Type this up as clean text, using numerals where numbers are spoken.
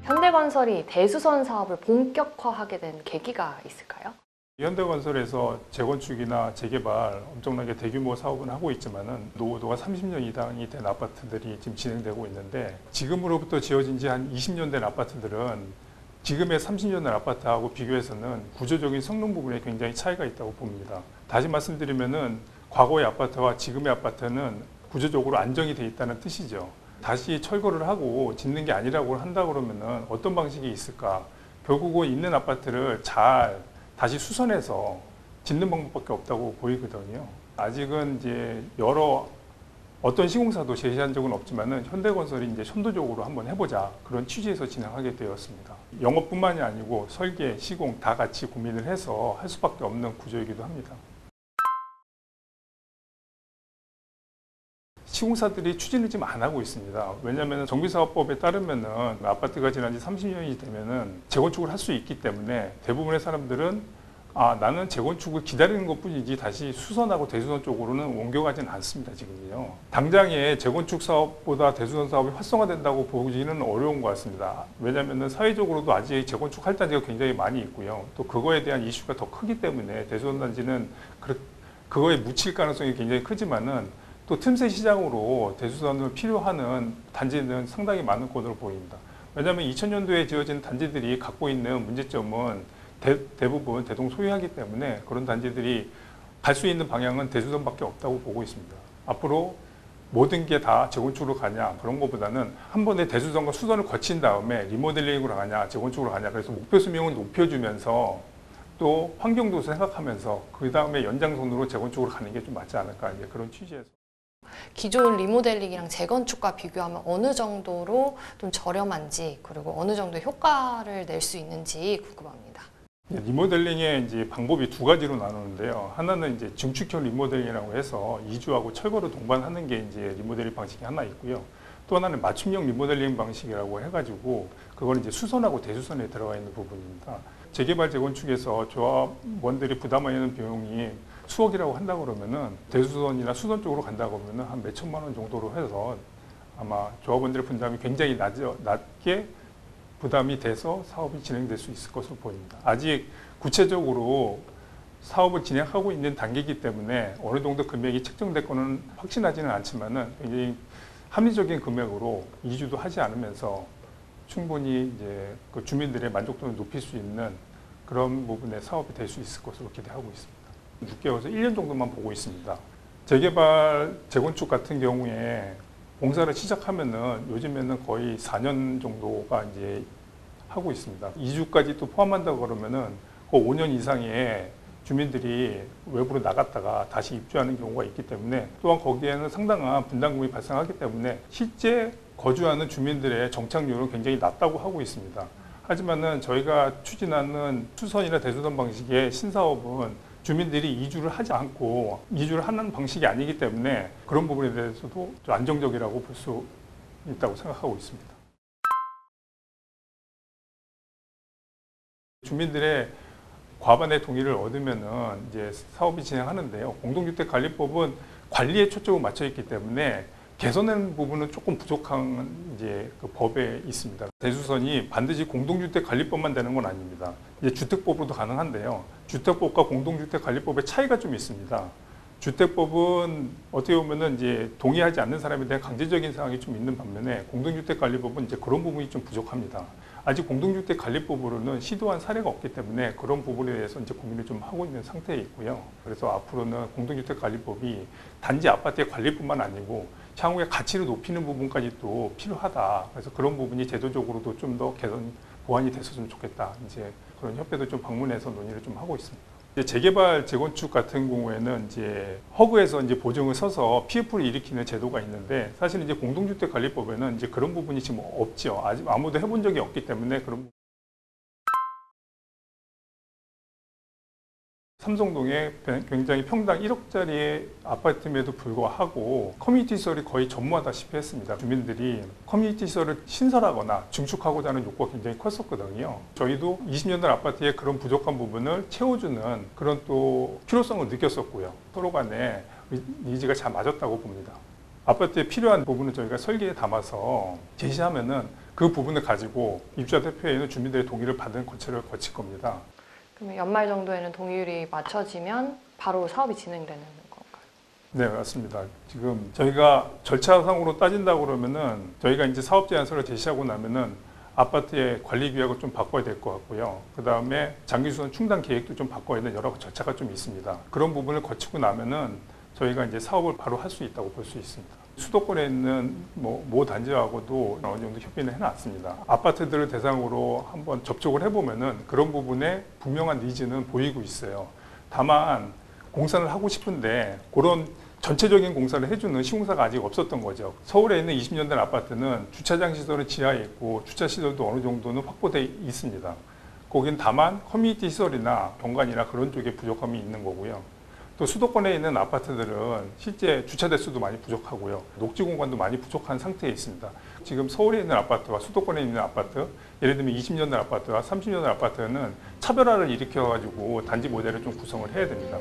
현대건설이 대수선 사업을 본격화하게 된 계기가 있을까요? 현대건설에서 재건축이나 재개발 엄청나게 대규모 사업은 하고 있지만은 노후도가 30년 이상이 된 아파트들이 지금 진행되고 있는데, 지금으로부터 지어진 지 한 20년 된 아파트들은 지금의 30년 된 아파트하고 비교해서는 구조적인 성능 부분에 굉장히 차이가 있다고 봅니다. 다시 말씀드리면은 과거의 아파트와 지금의 아파트는 구조적으로 안정이 돼 있다는 뜻이죠. 다시 철거를 하고 짓는 게 아니라고 한다 그러면은 어떤 방식이 있을까? 결국은 있는 아파트를 잘 다시 수선해서 짓는 방법밖에 없다고 보이거든요. 아직은 이제 어떤 시공사도 제시한 적은 없지만은 현대건설이 이제 선도적으로 한번 해보자, 그런 취지에서 진행하게 되었습니다. 영업뿐만이 아니고 설계, 시공 다 같이 고민을 해서 할 수밖에 없는 구조이기도 합니다. 시공사들이 추진을 지금 안 하고 있습니다. 왜냐하면 정비사업법에 따르면은 아파트가 지난 지 30년이 되면은 재건축을 할 수 있기 때문에 대부분의 사람들은 나는 재건축을 기다리는 것 뿐이지 다시 수선하고 대수선 쪽으로는 옮겨가지는 않습니다, 지금요. 당장에 재건축 사업보다 대수선 사업이 활성화된다고 보기는 어려운 것 같습니다. 왜냐하면 사회적으로도 아직 재건축 할단지가 굉장히 많이 있고요. 또 그거에 대한 이슈가 더 크기 때문에 대수선 단지는 그거에 묻힐 가능성이 굉장히 크지만은 또 틈새 시장으로 대수선을 필요하는 단지는 상당히 많은 것으로 보입니다. 왜냐하면 2000년도에 지어진 단지들이 갖고 있는 문제점은 대부분 대동 소유하기 때문에 그런 단지들이 갈 수 있는 방향은 대수선밖에 없다고 보고 있습니다. 앞으로 모든 게 다 재건축으로 가냐, 그런 것보다는 한 번에 대수선과 수선을 거친 다음에 리모델링으로 가냐, 재건축으로 가냐, 그래서 목표 수명을 높여주면서 또 환경도 생각하면서 그 다음에 연장선으로 재건축으로 가는 게 좀 맞지 않을까, 이제 그런 취지에서. 기존 리모델링이랑 재건축과 비교하면 어느 정도로 좀 저렴한지, 그리고 어느 정도 효과를 낼 수 있는지 궁금합니다. 리모델링의 이제 방법이 두 가지로 나누는데요. 하나는 이제 증축형 리모델링이라고 해서 이주하고 철거를 동반하는 게 이제 리모델링 방식이 하나 있고요. 또 하나는 맞춤형 리모델링 방식이라고 해가지고 그거는 이제 수선하고 대수선에 들어가 있는 부분입니다. 재개발 재건축에서 조합원들이 부담하는 비용이 수억이라고 한다 그러면은 대수선이나 수선 쪽으로 간다 그러면은 한 몇천만 원 정도로 해서 아마 조합원들의 분담이 굉장히 낮게 부담이 돼서 사업이 진행될 수 있을 것으로 보입니다. 아직 구체적으로 사업을 진행하고 있는 단계이기 때문에 어느 정도 금액이 책정될 거는 확신하지는 않지만은 굉장히 합리적인 금액으로 이주도 하지 않으면서 충분히 이제 그 주민들의 만족도를 높일 수 있는 그런 부분의 사업이 될 수 있을 것으로 기대하고 있습니다. 6개월에서 1년 정도만 보고 있습니다. 재개발, 재건축 같은 경우에 공사를 시작하면은 요즘에는 거의 4년 정도가 이제 하고 있습니다. 이주까지 또 포함한다 그러면은 그 5년 이상의 주민들이 외부로 나갔다가 다시 입주하는 경우가 있기 때문에, 또한 거기에는 상당한 분담금이 발생하기 때문에 실제 거주하는 주민들의 정착률은 굉장히 낮다고 하고 있습니다. 하지만은 저희가 추진하는 수선이나 대수선 방식의 신사업은 주민들이 이주를 하지 않고 이주를 하는 방식이 아니기 때문에 그런 부분에 대해서도 좀 안정적이라고 볼 수 있다고 생각하고 있습니다. 주민들의 과반의 동의를 얻으면은 이제 사업이 진행하는데요. 공동주택관리법은 관리에 초점을 맞춰 있기 때문에 개선하는 부분은 조금 부족한 이제 그 법에 있습니다. 대수선이 반드시 공동주택관리법만 되는 건 아닙니다. 이제 주택법으로도 가능한데요. 주택법과 공동주택관리법의 차이가 좀 있습니다. 주택법은 어떻게 보면은 이제 동의하지 않는 사람에 대한 강제적인 사항이 좀 있는 반면에 공동주택관리법은 이제 그런 부분이 좀 부족합니다. 아직 공동주택관리법으로는 시도한 사례가 없기 때문에 그런 부분에 대해서 이제 고민을 좀 하고 있는 상태에 있고요. 그래서 앞으로는 공동주택관리법이 단지 아파트의 관리뿐만 아니고 향후에 가치를 높이는 부분까지 또 필요하다. 그래서 그런 부분이 제도적으로도 좀 더 개선, 보완이 됐었으면 좋겠다. 이제 그런 협회도 좀 방문해서 논의를 좀 하고 있습니다. 이제 재개발, 재건축 같은 경우에는 이제 허그에서 이제 보증을 서서 PF를 일으키는 제도가 있는데, 사실 이제 공동주택관리법에는 이제 그런 부분이 지금 없죠. 아직 아무도 해본 적이 없기 때문에 그런. 삼성동에 굉장히 평당 1억짜리 아파트임에도 불구하고 커뮤니티 시설이 거의 전무하다시피 했습니다. 주민들이 커뮤니티 시설을 신설하거나 증축하고자 하는 욕구가 굉장히 컸었거든요. 저희도 20년 된 아파트의 그런 부족한 부분을 채워주는 그런 또 필요성을 느꼈었고요. 서로 간에 니즈가 잘 맞았다고 봅니다. 아파트에 필요한 부분을 저희가 설계에 담아서 제시하면은 그 부분을 가지고 입주자 대표회의는 주민들의 동의를 받은 거치를 거칠 겁니다. 그러면 연말 정도에는 동의율이 맞춰지면 바로 사업이 진행되는 건가요? 네, 맞습니다. 지금 저희가 절차상으로 따진다고 그러면은 저희가 이제 사업 제안서를 제시하고 나면은 아파트의 관리 규약을 좀 바꿔야 될 것 같고요. 그 다음에 장기수선 충당 계획도 좀 바꿔야 되는 여러 절차가 좀 있습니다. 그런 부분을 거치고 나면은 저희가 이제 사업을 바로 할 수 있다고 볼 수 있습니다. 수도권에 있는 모 단지하고도 어느 정도 협의는 해놨습니다. 아파트들을 대상으로 한번 접촉을 해보면은 그런 부분에 분명한 니즈는 보이고 있어요. 다만 공사를 하고 싶은데 그런 전체적인 공사를 해주는 시공사가 아직 없었던 거죠. 서울에 있는 20년 된 아파트는 주차장 시설은 지하에 있고 주차 시설도 어느 정도는 확보되어 있습니다. 거긴 다만 커뮤니티 시설이나 경관이나 그런 쪽에 부족함이 있는 거고요. 또 수도권에 있는 아파트들은 실제 주차 대수도 많이 부족하고요. 녹지 공간도 많이 부족한 상태에 있습니다. 지금 서울에 있는 아파트와 수도권에 있는 아파트, 예를 들면 20년 된 아파트와 30년 된 아파트는 차별화를 일으켜가지고 단지 모델을 좀 구성을 해야 됩니다.